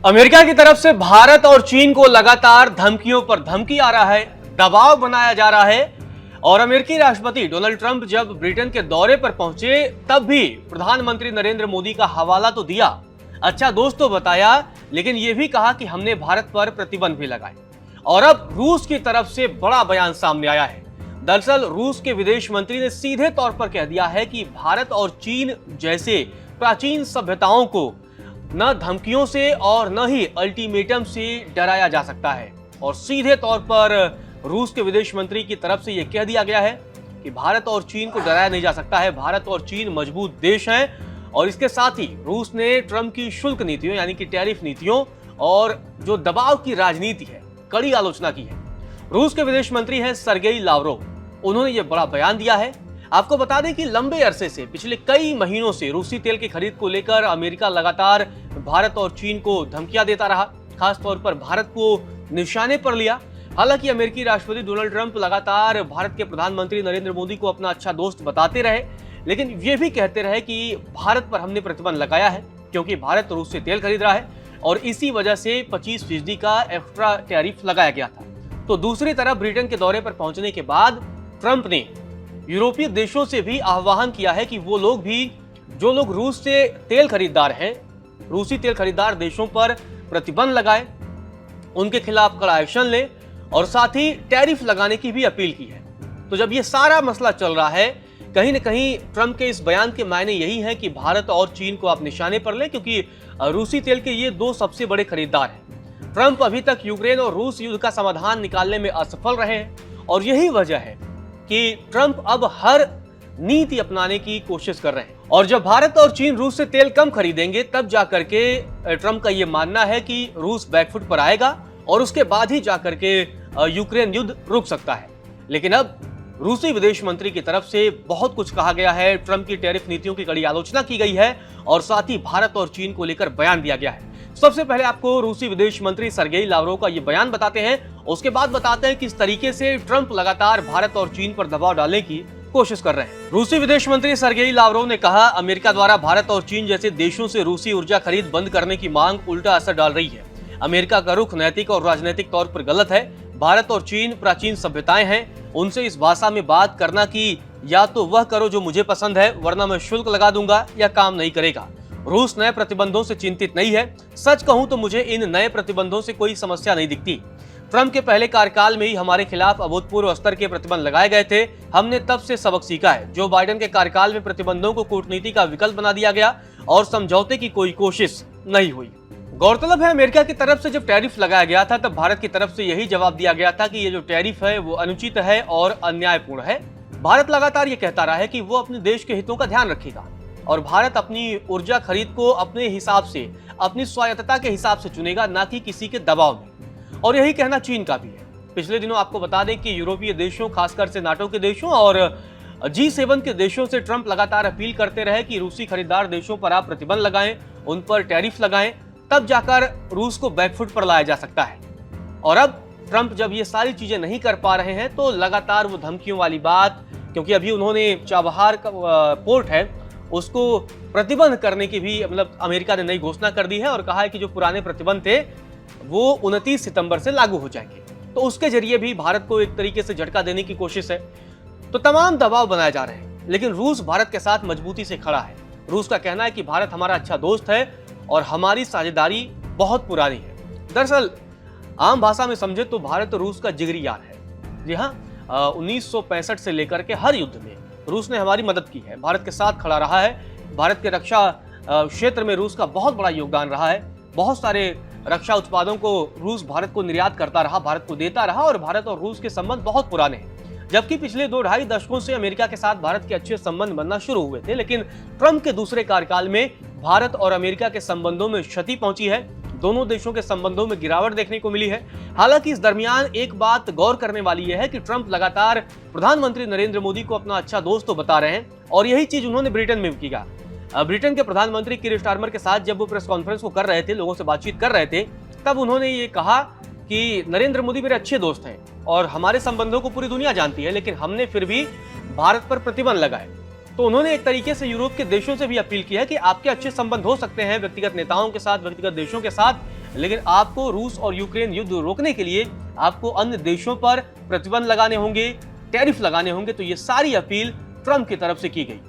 America की तरफ से भारत और चीन को लगातार धमकियों पर धमकी आ रहा है, दबाव बनाया जा रहा है। और अमेरिकी राष्ट्रपति डोनाल्ड ट्रंप जब ब्रिटेन के दौरे पर पहुंचे तब भी प्रधानमंत्री नरेंद्र मोदी का हवाला तो दिया, अच्छा दोस्त तो बताया, लेकिन यह भी कहा कि हमने भारत पर प्रतिबंध भी लगाए। और अब रूस की तरफ से बड़ा बयान सामने आया है। दरअसल रूस के विदेश मंत्री ने सीधे तौर पर कह दिया है कि भारत और चीन जैसे प्राचीन सभ्यताओं को न धमकियों से और न ही अल्टीमेटम से डराया जा सकता है। और सीधे तौर पर रूस के विदेश मंत्री की तरफ से यह कह दिया गया है कि भारत और चीन को डराया नहीं जा सकता है, भारत और चीन मजबूत देश हैं। और इसके साथ ही रूस ने ट्रंप की शुल्क नीतियों यानी कि टैरिफ नीतियों और जो दबाव की राजनीति है, कड़ी आलोचना की है। रूस के विदेश मंत्री हैं सर्गेई लावरोव, उन्होंने यह बड़ा बयान दिया है। आपको बता दें कि लंबे अरसे से, पिछले कई महीनों से रूसी तेल की खरीद को लेकर अमेरिका लगातार भारत और चीन को धमकियां देता रहा, खासतौर पर भारत को निशाने पर लिया। हालांकि अमेरिकी राष्ट्रपति डोनाल्ड ट्रंप लगातार भारत के प्रधानमंत्री नरेंद्र मोदी को अपना अच्छा दोस्त बताते रहे, लेकिन ये भी कहते रहे कि भारत पर हमने प्रतिबंध लगाया है क्योंकि भारत रूस से तेल खरीद रहा है और इसी वजह से 25% का एक्स्ट्रा टैरिफ लगाया गया था। तो दूसरी तरफ ब्रिटेन के दौरे पर पहुंचने के बाद ट्रंप ने यूरोपीय देशों से भी आह्वान किया है कि वो लोग भी, जो लोग रूस से तेल खरीदार हैं, रूसी तेल खरीदार देशों पर प्रतिबंध लगाए, उनके खिलाफ कड़ा एक्शन ले और साथ ही टैरिफ लगाने की भी अपील की है। तो जब ये सारा मसला चल रहा है, कहीं ना कहीं ट्रंप के इस बयान के मायने यही है कि भारत और चीन को आप निशाने पर लें, क्योंकि रूसी तेल के ये दो सबसे बड़े खरीदार हैं। ट्रंप अभी तक यूक्रेन और रूस युद्ध का समाधान निकालने में असफल रहे हैं और यही वजह है कि ट्रंप अब हर नीति अपनाने की कोशिश कर रहे हैं। और जब भारत और चीन रूस से तेल कम खरीदेंगे तब जाकर के ट्रंप का यह मानना है कि रूस बैकफुट पर आएगा और उसके बाद ही जाकर के यूक्रेन युद्ध रुक सकता है। लेकिन अब रूसी विदेश मंत्री की तरफ से बहुत कुछ कहा गया है, ट्रंप की टैरिफ नीतियों की कड़ी आलोचना की गई है और साथ ही भारत और चीन को लेकर बयान दिया गया है। सबसे पहले आपको रूसी विदेश मंत्री सर्गेई लावरोव का ये बयान बताते हैं, उसके बाद बताते हैं किस तरीके से ट्रंप लगातार भारत और चीन पर दबाव डालने की कोशिश कर रहे हैं। रूसी विदेश मंत्री सर्गेई लावरोव ने कहा, अमेरिका द्वारा भारत और चीन जैसे देशों से रूसी ऊर्जा खरीद बंद करने की मांग उल्टा असर डाल रही है। अमेरिका का रुख नैतिक और राजनीतिक तौर पर गलत है। भारत और चीन प्राचीन सभ्यताएं हैं, उनसे इस भाषा में बात करना कि या तो वह करो जो मुझे पसंद है वरना मैं शुल्क लगा दूंगा, या काम नहीं करेगा। रूस नए प्रतिबंधों से चिंतित नहीं है। सच कहूं तो मुझे इन नए प्रतिबंधों से कोई समस्या नहीं दिखती। ट्रंप के पहले कार्यकाल में ही हमारे खिलाफ अभूतपूर्व स्तर के प्रतिबंध लगाए गए थे, हमने तब से सबक सीखा है। जो बाइडेन के कार्यकाल में प्रतिबंधों को कूटनीति का विकल्प बना दिया गया और समझौते की कोई कोशिश नहीं हुई। गौरतलब है, अमेरिका की तरफ से जब टैरिफ लगाया गया था तब भारत की तरफ से यही जवाब दिया गया था कि ये जो टैरिफ है वो अनुचित है और अन्यायपूर्ण है। भारत लगातार ये कहता रहा है कि वो अपने देश के हितों का ध्यान रखेगा और भारत अपनी ऊर्जा खरीद को अपने हिसाब से, अपनी स्वायत्तता के हिसाब से चुनेगा, ना कि किसी के दबाव में। और यही कहना चीन का भी है। पिछले दिनों आपको बता दें कि यूरोपीय देशों, खासकर से नाटो के देशों और G7 के देशों से ट्रंप लगातार अपील करते रहे कि रूसी खरीदार देशों पर आप प्रतिबंध लगाएं, उन पर टैरिफ लगाएं, तब जाकर रूस को बैकफुट पर लाया जा सकता है। और अब ट्रंप जब ये सारी चीजें नहीं कर पा रहे हैं तो लगातार वो धमकियों वाली बात, क्योंकि अभी उन्होंने चाबहार का पोर्ट है उसको प्रतिबंध करने की भी, मतलब अमेरिका ने नई घोषणा कर दी है और कहा है कि जो पुराने प्रतिबंध थे वो 29 सितंबर से लागू हो जाएंगे। तो उसके जरिए भी भारत को एक तरीके से झटका देने की कोशिश है। तो तमाम दबाव बनाए जा रहे हैं, लेकिन रूस भारत के साथ मजबूती से खड़ा है। रूस का कहना है कि भारत हमारा अच्छा दोस्त है और हमारी साझेदारी बहुत पुरानी है। दरअसल आम भाषा में समझे तो भारत रूस का जिगरी यार है। जी हाँ, 1965 से लेकर के हर युद्ध में रूस ने हमारी मदद की है, भारत के साथ खड़ा रहा है। भारत के रक्षा क्षेत्र में रूस का बहुत बड़ा योगदान रहा है। बहुत सारे रक्षा उत्पादों को रूस भारत को निर्यात करता रहा, भारत को देता रहा और भारत और रूस के संबंध बहुत पुराने हैं। जबकि पिछले 2-2.5 दशकों से अमेरिका के साथ भारत के अच्छे संबंध बनना शुरू हुए थे, लेकिन ट्रंप के दूसरे कार्यकाल में भारत और अमेरिका के संबंधों में क्षति पहुंची है। दोनों देशों के संबंधों में गिरावट देखने को मिली है। हालांकि इस दरमियान एक बात गौर करने वाली यह है कि ट्रंप लगातार प्रधानमंत्री नरेंद्र मोदी को अपना अच्छा दोस्त तो बता रहे हैं और यही चीज उन्होंने ब्रिटेन में भी किया। ब्रिटेन के प्रधानमंत्री कीर स्टारमर के साथ जब वो प्रेस कॉन्फ्रेंस को कर रहे थे, लोगों से बातचीत कर रहे थे, तब उन्होंने ये कहा कि नरेंद्र मोदी मेरे अच्छे दोस्त हैं और हमारे संबंधों को पूरी दुनिया जानती है, लेकिन हमने फिर भी भारत पर प्रतिबंध लगाए। तो उन्होंने एक तरीके से यूरोप के देशों से भी अपील की है कि आपके अच्छे संबंध हो सकते हैं व्यक्तिगत नेताओं के साथ, व्यक्तिगत देशों के साथ, लेकिन आपको रूस और यूक्रेन युद्ध रोकने के लिए आपको अन्य देशों पर प्रतिबंध लगाने होंगे, टैरिफ लगाने होंगे। तो ये सारी अपील ट्रंप की तरफ से की गई।